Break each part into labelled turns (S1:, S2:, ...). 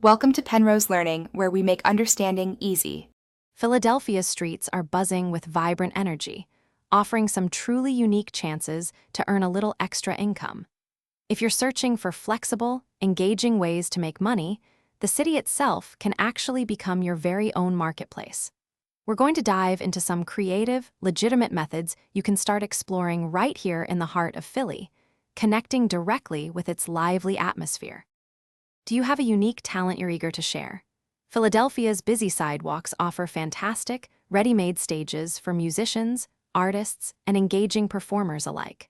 S1: Welcome to Penrose Learning, where we make understanding easy.
S2: Philadelphia's streets are buzzing with vibrant energy, offering some truly unique chances to earn a little extra income. If you're searching for flexible, engaging ways to make money, the city itself can actually become your very own marketplace. We're going to dive into some creative, legitimate methods you can start exploring right here in the heart of Philly, connecting directly with its lively atmosphere. Do you have a unique talent you're eager to share? Philadelphia's busy sidewalks offer fantastic, ready-made stages for musicians, artists, and engaging performers alike.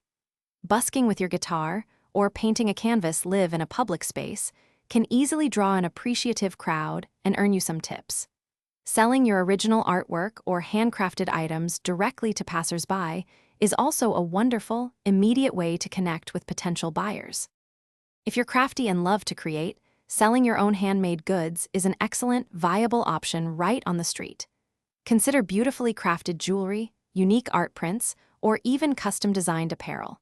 S2: Busking with your guitar or painting a canvas live in a public space can easily draw an appreciative crowd and earn you some tips. Selling your original artwork or handcrafted items directly to passersby is also a wonderful, immediate way to connect with potential buyers. If you're crafty and love to create, selling your own handmade goods is an excellent, viable option right on the street. Consider beautifully crafted jewelry, unique art prints, or even custom-designed apparel.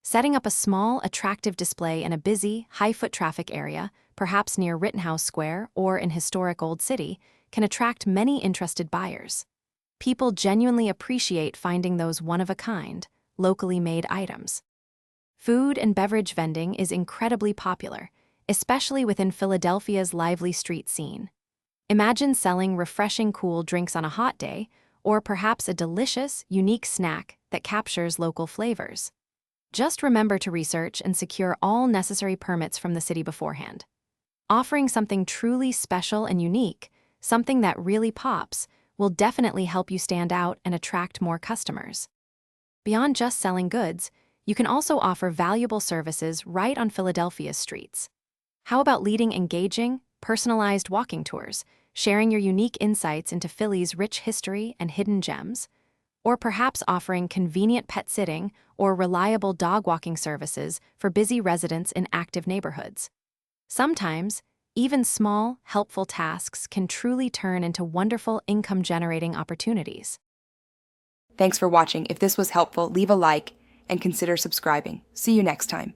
S2: Setting up a small, attractive display in a busy, high-foot traffic area, perhaps near Rittenhouse Square or in historic Old City, can attract many interested buyers. People genuinely appreciate finding those one-of-a-kind, locally made items. Food and beverage vending is incredibly popular, especially within Philadelphia's lively street scene. Imagine selling refreshing cool drinks on a hot day, or perhaps a delicious, unique snack that captures local flavors. Just remember to research and secure all necessary permits from the city beforehand. Offering something truly special and unique, something that really pops, will definitely help you stand out and attract more customers. Beyond just selling goods, you can also offer valuable services right on Philadelphia's streets. How about leading engaging, personalized walking tours, sharing your unique insights into Philly's rich history and hidden gems? Or perhaps offering convenient pet sitting or reliable dog walking services for busy residents in active neighborhoods. Sometimes, even small, helpful tasks can truly turn into wonderful income-generating opportunities.
S1: Thanks for watching. If this was helpful, leave a like and consider subscribing. See you next time.